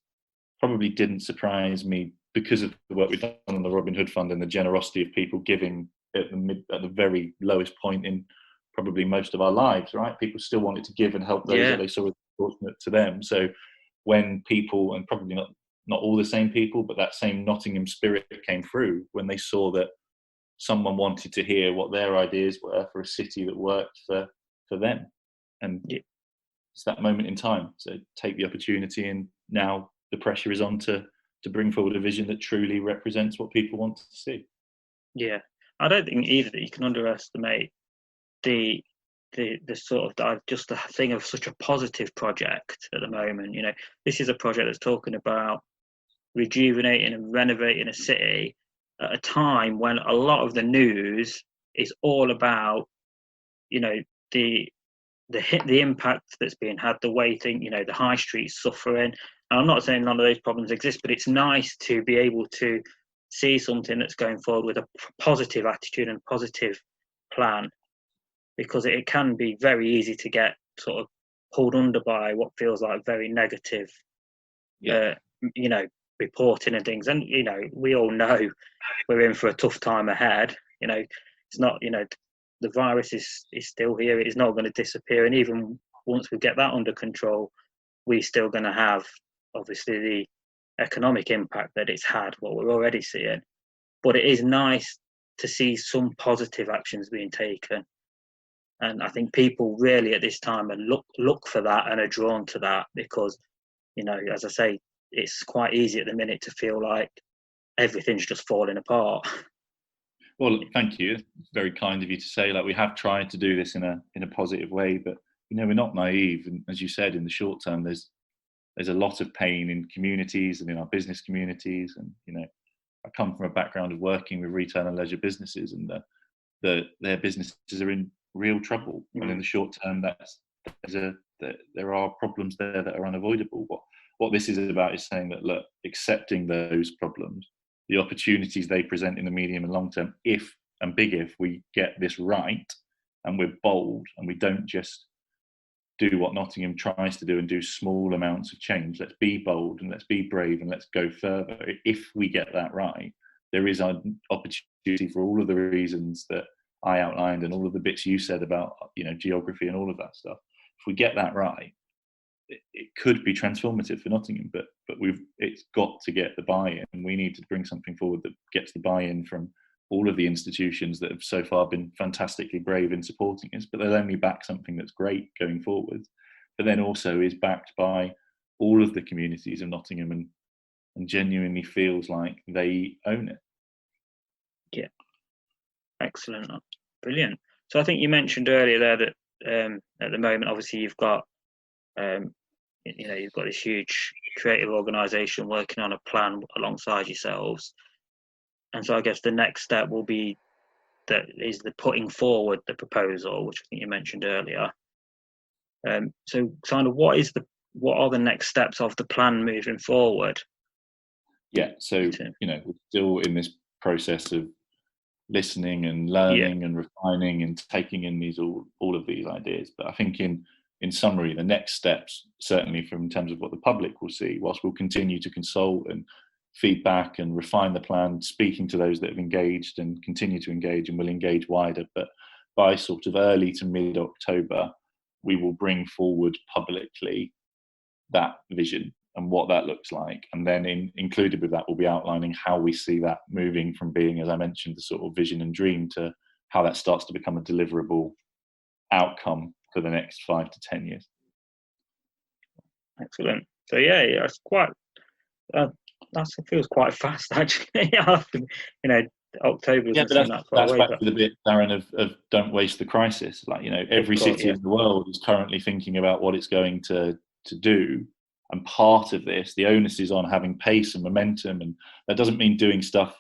probably didn't surprise me, because of the work we've done on the Robin Hood Fund and the generosity of people giving at the very lowest point in probably most of our lives, right? People still wanted to give and help those that they saw as fortunate to them. So when people, and probably not all the same people, but that same Nottingham spirit came through when they saw that someone wanted to hear what their ideas were for a city that worked for them. And it's that moment in time. So take the opportunity, and now the pressure is on to bring forward a vision that truly represents what people want to see. Yeah, I don't think either that you can underestimate the sort of just the thing of such a positive project at the moment. This is a project that's talking about rejuvenating and renovating a city at a time when a lot of the news is all about, the impact that's being had, the way the high street's suffering. And I'm not saying none of those problems exist, but it's nice to be able to see something that's going forward with a positive attitude and positive plan, because it can be very easy to get sort of pulled under by what feels like very negative, reporting and things. And, we all know we're in for a tough time ahead. It's not, the virus is still here. It is not going to disappear. And even once we get that under control, we're still going to have, obviously, the economic impact that it's had, what we're already seeing. But it is nice to see some positive actions being taken. And I think people really at this time look for that and are drawn to that, because, as I say, it's quite easy at the minute to feel like everything's just falling apart. Well, thank you. It's very kind of you to say. Like, we have tried to do this in a positive way, but we're not naive. And as you said, in the short term, there's a lot of pain in communities and in our business communities. And I come from a background of working with retail and leisure businesses, and their businesses are in real trouble. And in the short term, there are problems there that are unavoidable. What this is about is saying that, look, accepting those problems the opportunities they present in the medium and long term, if we get this right and we're bold and we don't just do what Nottingham tries to do and do small amounts of change. Let's be bold and let's be brave and let's go further. If we get that right, there is an opportunity for all of the reasons that I outlined and all of the bits you said about, geography and all of that stuff. If we get that right, it could be transformative for Nottingham, but it's got to get the buy-in. We need to bring something forward that gets the buy-in from all of the institutions that have so far been fantastically brave in supporting us, but they'll only back something that's great going forward, but then also is backed by all of the communities of Nottingham and genuinely feels like they own it. Yeah, excellent, brilliant. So I think you mentioned earlier there that at the moment, obviously, you've got you've got this huge creative organisation working on a plan alongside yourselves, and so I guess the next step will be the putting forward the proposal, which I think you mentioned earlier. So, kind of, what are the next steps of the plan moving forward? Yeah, so we're still in this process of listening and learning and refining and taking in all of these ideas. But I think in summary, the next steps, certainly from in terms of what the public will see, whilst we'll continue to consult and feedback and refine the plan, speaking to those that have engaged and continue to engage and will engage wider. But by sort of early to mid-October, we will bring forward publicly that vision and what that looks like. And then included with that, we'll be outlining how we see that moving from being, as I mentioned, the sort of vision and dream to how that starts to become a deliverable outcome for the next 5 to 10 years. Excellent. So it's quite. That feels quite fast, actually. October. Yeah, but that's back to the bit, Darren, of don't waste the crisis. Every city in the world is currently thinking about what it's going to do. And part of this, the onus is on having pace and momentum. And that doesn't mean doing stuff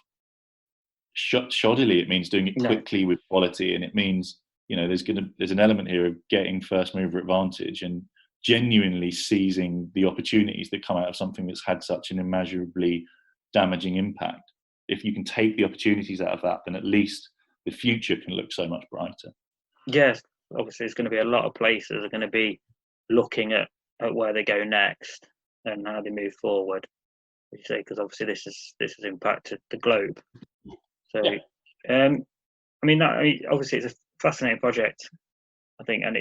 shoddily. It means doing it quickly with quality. And it means, there's an element here of getting first mover advantage and genuinely seizing the opportunities that come out of something that's had such an immeasurably damaging impact. If you can take the opportunities out of that, then at least the future can look so much brighter. Yes, obviously there's going to be a lot of places that are going to be looking at where they go next and how they move forward. You say, because obviously this has impacted the globe. So, obviously it's a fascinating project, I think, and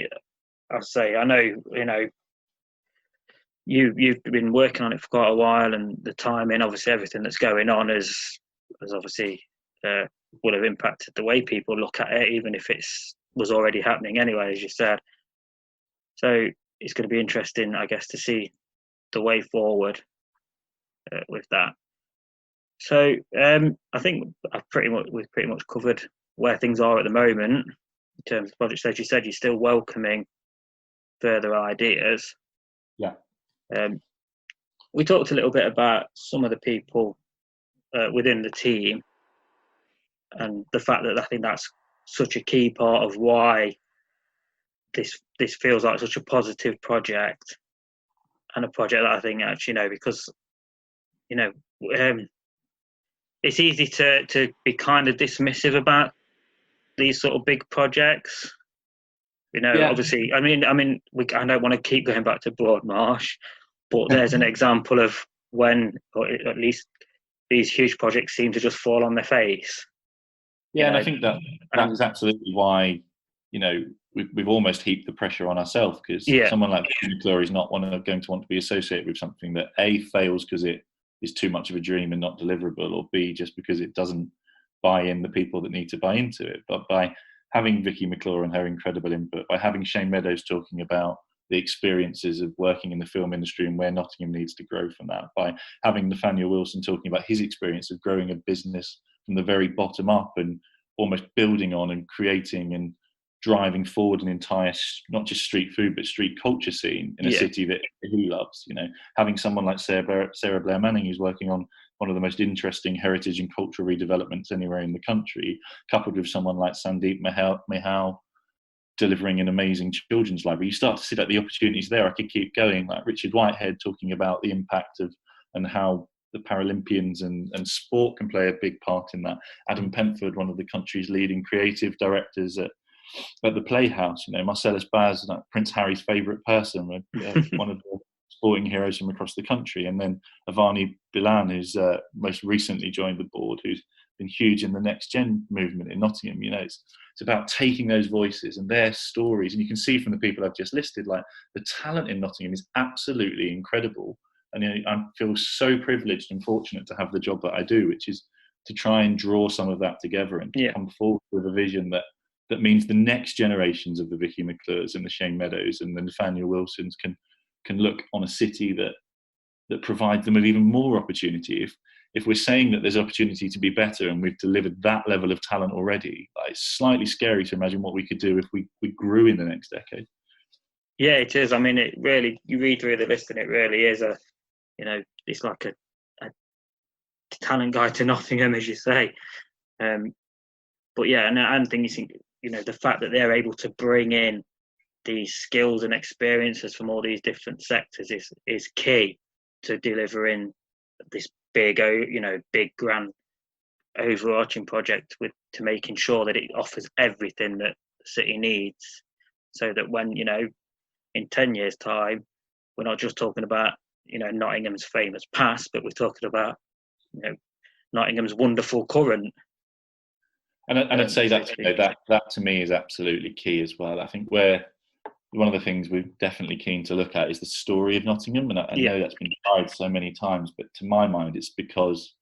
I know, you've been working on it for quite a while, and the timing, obviously everything that's going on has obviously would have impacted the way people look at it, even if was already happening anyway, as you said. So it's going to be interesting, I guess, to see the way forward with that. So I think we've pretty much covered where things are at the moment in terms of projects. As you said, you're still welcoming further ideas. Yeah. We talked a little bit about some of the people within the team and the fact that I think that's such a key part of why this feels like such a positive project, and a project that I think actually, because it's easy to be kind of dismissive about these sort of big projects. Obviously, I don't want to keep going back to Broadmarsh, but there's an example of when, or at least these huge projects seem to just fall on their face. Yeah, and I think that is absolutely why, we've almost heaped the pressure on ourselves, because someone like Vicky McClure is not going to want to be associated with something that A, fails because it is too much of a dream and not deliverable, or B, just because it doesn't buy in the people that need to buy into it. But by having Vicky McClure and her incredible input, by having Shane Meadows talking about the experiences of working in the film industry and where Nottingham needs to grow from that, by having Nathanial Wilson talking about his experience of growing a business from the very bottom up and almost building on and creating and driving forward an entire, not just street food, but street culture scene in a city that he loves. Having someone like Sara Blair Manning, who's working on one of the most interesting heritage and cultural redevelopments anywhere in the country, coupled with someone like Sandeep Mahal delivering an amazing children's library. You start to see the opportunities there. I could keep going, like Richard Whitehead talking about the impact of and how Paralympians, and sport can play a big part in that. Adam Pentford, one of the country's leading creative directors at the Playhouse, Marcellus Baz, Prince Harry's favourite person, one of the sporting heroes from across the country, and then Avani Bilan, who's most recently joined the board, who's been huge in the Next Gen movement in Nottingham. It's about taking those voices and their stories, and you can see from the people I've just listed, like, the talent in Nottingham is absolutely incredible. And I feel so privileged and fortunate to have the job that I do, which is to try and draw some of that together and come forward with a vision that means the next generations of the Vicky McClures and the Shane Meadows and the Nathanial Wilsons can look on a city that provides them with even more opportunity. If we're saying that there's opportunity to be better and we've delivered that level of talent already, it's slightly scary to imagine what we could do if we grew in the next decade. Yeah, it is. I mean, it really, you read through the list and it really is it's like a talent guide to Nottingham, as you say. But yeah, and I think the fact that they're able to bring in these skills and experiences from all these different sectors is key to delivering this big grand overarching project to making sure that it offers everything that the city needs, so that when in 10 years' time we're not just talking about Nottingham's famous past, but we're talking about Nottingham's wonderful current. And I'd say that to me is absolutely key as well. I think one of the things we're definitely keen to look at is the story of Nottingham, and I know that's been tried so many times, but to my mind, it's because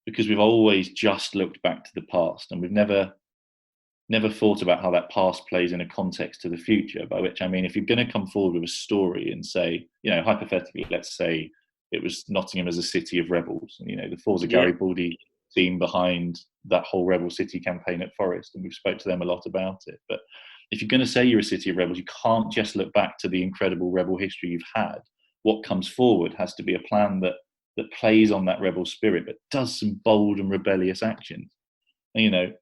we've always just looked back to the past, and we've never thought about how that past plays in a context to the future. By which I mean, if you're going to come forward with a story and say, hypothetically, let's say it was Nottingham as a city of rebels, and the Forza Garibaldi team behind that whole Rebel City campaign at Forest, and we've spoke to them a lot about it. But if you're going to say you're a city of rebels, you can't just look back to the incredible rebel history you've had. What comes forward has to be a plan that plays on that rebel spirit, but does some bold and rebellious actions. And,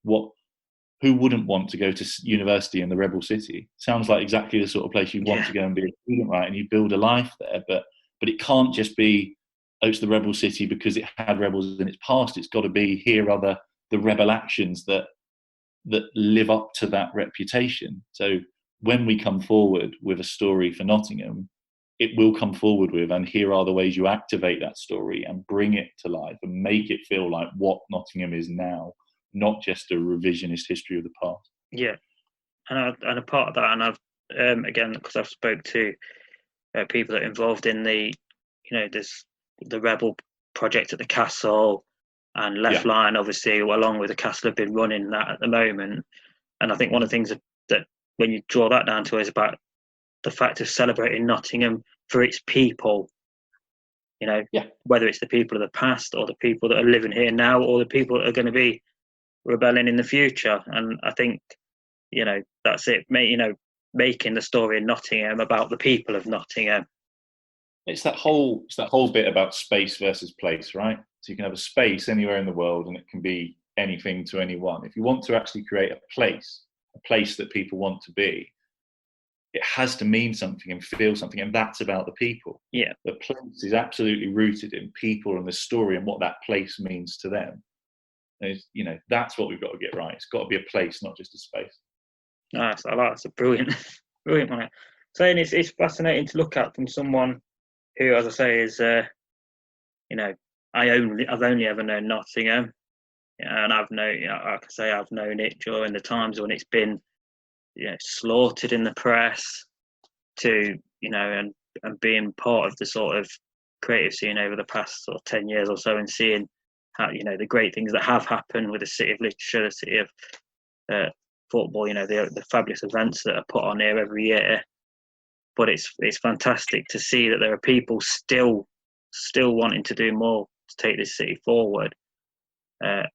who wouldn't want to go to university in the rebel city? Sounds like exactly the sort of place you want to go and be a student, right? And you build a life there, but it can't just be, it's the rebel city because it had rebels in its past. It's got to be, here are the rebel actions that live up to that reputation. So when we come forward with a story for Nottingham, it will come forward with, and here are the ways you activate that story and bring it to life and make it feel like what Nottingham is now, not just a revisionist history of the past. Yeah, and a part of that, and I've again, because I've spoke to people that are involved in the the Rebel project at the castle, and Left Line, obviously, along with the castle, have been running that at the moment. And I think one of the things that when you draw that down to is about the fact of celebrating Nottingham for its people. Whether it's the people of the past or the people that are living here now or the people that are going to be rebelling in the future. And I think that's it. Making the story in Nottingham about the people of Nottingham. It's that whole bit about space versus place, right? So you can have a space anywhere in the world, and it can be anything to anyone. If you want to actually create a place that people want to be, it has to mean something and feel something, and that's about the people. Yeah. The place is absolutely rooted in people and the story and what that place means to them. And that's what we've got to get right. It's got to be a place, not just a space. Nice. I like that's a brilliant one. So it's fascinating to look at from someone who, as I say, is I've only ever known Nottingham, and I've known it during the times when it's been slaughtered in the press, to and being part of the sort of creative scene over the past sort of 10 years or so, and seeing how the great things that have happened with the city of literature, the city of football, the fabulous events that are put on here every year. But it's fantastic to see that there are people still wanting to do more to take this city forward, and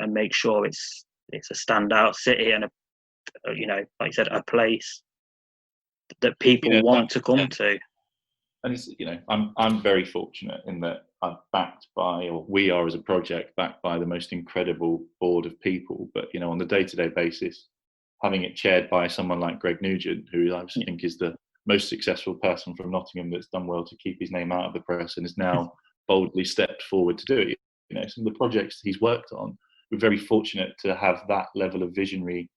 make sure it's a standout city and like you said, a place that people want to come to. And it's I'm very fortunate in that we are as a project backed by the most incredible board of people. But on the day-to-day basis, having it chaired by someone like Greg Nugent, who I think is the most successful person from Nottingham that's done well to keep his name out of the press and is now boldly stepped forward to do it. You know, some of the projects he's worked on, we're very fortunate to have that level of visionary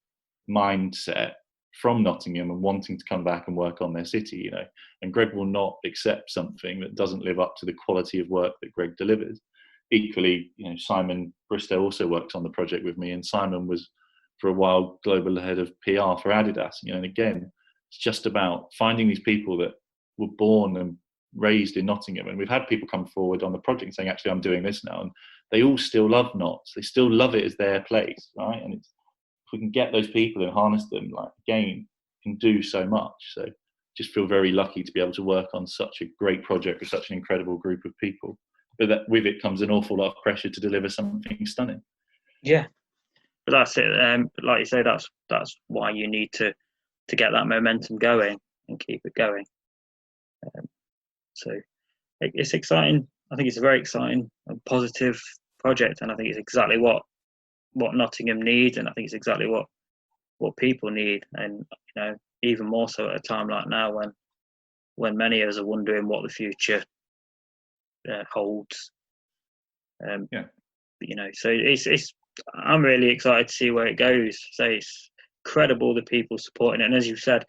mindset from Nottingham and wanting to come back and work on their city, you know. And Greg will not accept something that doesn't live up to the quality of work that Greg delivers. Equally, you know, Simon Bristow also works on the project with me, and Simon was for a while global head of PR for Adidas. You know, and again, it's just about finding these people that were born and raised in Nottingham. And we've had people come forward on the project saying, actually, I'm doing this now, and they all still love Notts. They still love it as their place, right? And it's, if we can get those people and harness them, like, again, can do so much. So just feel very lucky to be able to work on such a great project with such an incredible group of people. But that with it comes an awful lot of pressure to deliver something stunning. Yeah, but that's it. But like you say, that's why you need to get that momentum going and keep it going. So it's exciting. I think it's a very exciting and positive project, and I think it's exactly what Nottingham needs, and I think it's exactly what people need, and you know, even more so at a time like now when many of us are wondering what the future holds. You know, so it's I'm really excited to see where it goes. So it's incredible the people supporting it, and as you said,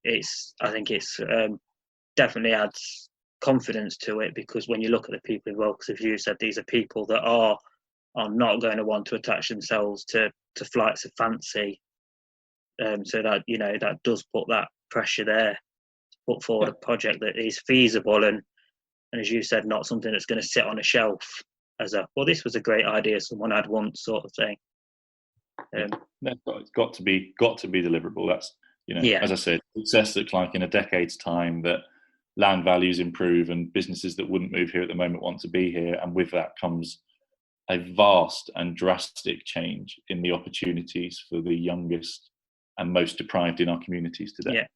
I think it's definitely adds confidence to it, because when you look at the people involved, because as you said, these are people that are not going to want to attach themselves to flights of fancy, so that, you know, that does put that pressure there to put forward a project that is feasible and as you said, not something that's going to sit on a shelf as well, this was a great idea someone had once, sort of thing. It's got to be deliverable. That's, you know, as I said, success looks like in a decade's time that land values improve and businesses that wouldn't move here at the moment want to be here, and with that comes a vast and drastic change in the opportunities for the youngest and most deprived in our communities today.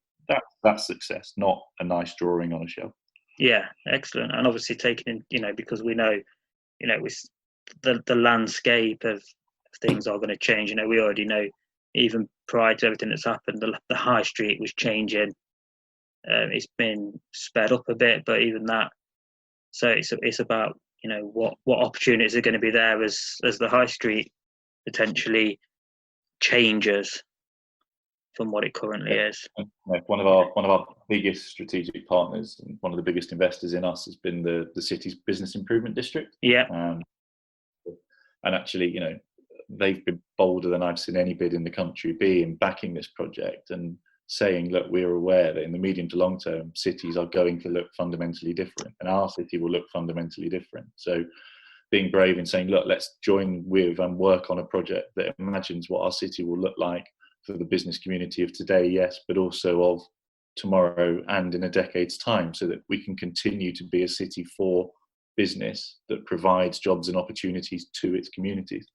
That's success, not a nice drawing on a shelf. Yeah, excellent. And obviously taking in, you know, because we know, you know, with the landscape of things are going to change. You know, we already know, even prior to everything that's happened, the high street was changing. It's been sped up a bit, but even that. So it's about, you know, what opportunities are going to be there as the high street potentially changes from what it currently is. One of our biggest strategic partners and one of the biggest investors in us has been the city's business improvement district. And actually, you know, they've been bolder than I've seen any bid in the country be in backing this project and saying, look, we're aware that in the medium to long term, cities are going to look fundamentally different, and our city will look fundamentally different. So being brave and saying, look, let's join with and work on a project that imagines what our city will look like for the business community of today, yes, but also of tomorrow and in a decade's time, so that we can continue to be a city for business that provides jobs and opportunities to its communities.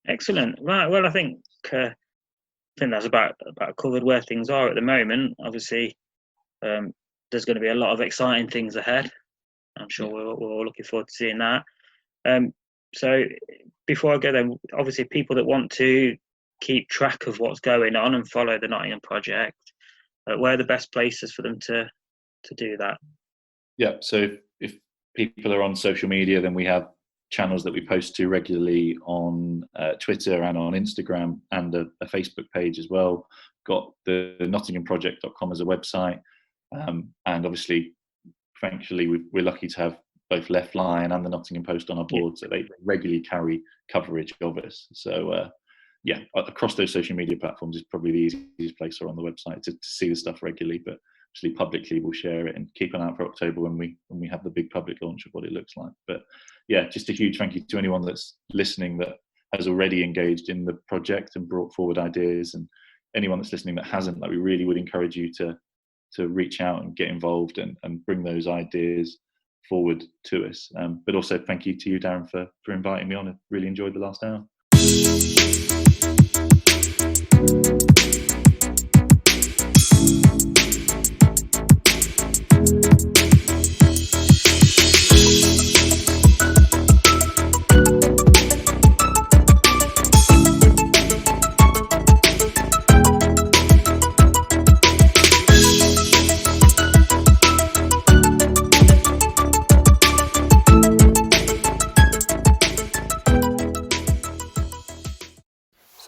Excellent. Right. Well, I think that's about covered where things are at the moment. Obviously, there's going to be a lot of exciting things ahead. I'm sure we're all looking forward to seeing that. So before I go then, obviously people that want to keep track of what's going on and follow the Nottingham Project, where are the best places for them to do that? Yeah, so if people are on social media, then we have channels that we post to regularly on Twitter and on Instagram, and a Facebook page as well. Got the nottinghamproject.com as a website, and obviously, thankfully, we're lucky to have both Left Line and the Nottingham Post on our board, so they regularly carry coverage of us. So across those social media platforms is probably the easiest place, or on the website to see the stuff regularly. But actually publicly we'll share it, and keep an eye out for October when we have the big public launch of what it looks like. But yeah, just a huge thank you to anyone that's listening that has already engaged in the project and brought forward ideas, and anyone that's listening that hasn't, like, we really would encourage you to reach out and get involved and bring those ideas forward to us. But also thank you to you, Darren, for inviting me on. I really enjoyed the last hour.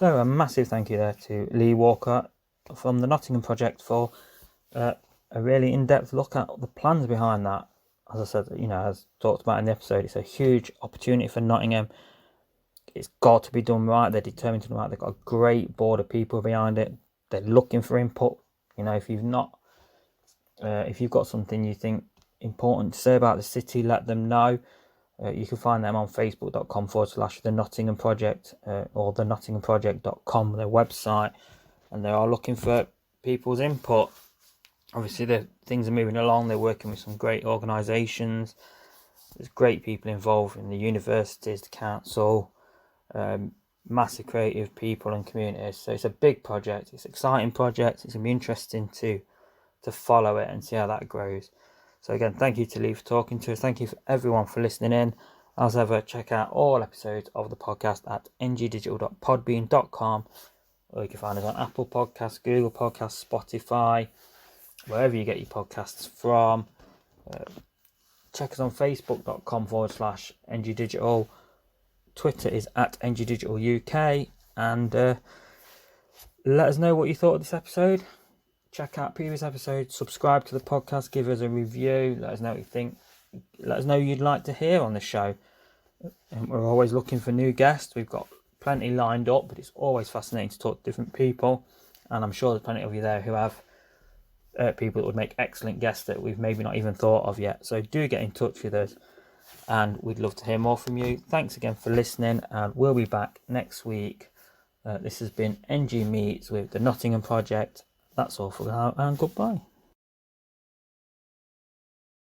So a massive thank you there to Lee Walker from the Nottingham Project for a really in-depth look at the plans behind that. As I said, as talked about in the episode, it's a huge opportunity for Nottingham. It's got to be done right. They're determined to do it right. They've got a great board of people behind it. They're looking for input. If you've got something you think important to say about the city, let them know. You can find them on facebook.com/the Nottingham Project or the nottinghamproject.com, their website, and they are looking for people's input. Obviously, things are moving along. They're working with some great organisations. There's great people involved in the universities, the council, massive creative people and communities. So it's a big project. It's an exciting project. It's going to be interesting to follow it and see how that grows. So again, thank you to Lee for talking to us. Thank you for everyone for listening in. As ever, check out all episodes of the podcast at ngdigital.podbean.com, or you can find us on Apple Podcasts, Google Podcasts, Spotify, wherever you get your podcasts from. Check us on facebook.com/ngdigital. Twitter is at ngdigitaluk, and let us know what you thought of this episode. Check out previous episodes, subscribe to the podcast, give us a review, let us know what you think, let us know who you'd like to hear on the show. And we're always looking for new guests. We've got plenty lined up, but it's always fascinating to talk to different people, and I'm sure there's plenty of you there who have people that would make excellent guests that we've maybe not even thought of yet. So do get in touch with us, and we'd love to hear more from you. Thanks again for listening, and we'll be back next week. This has been NG Meets with the Nottingham Project. That's all for now, and goodbye.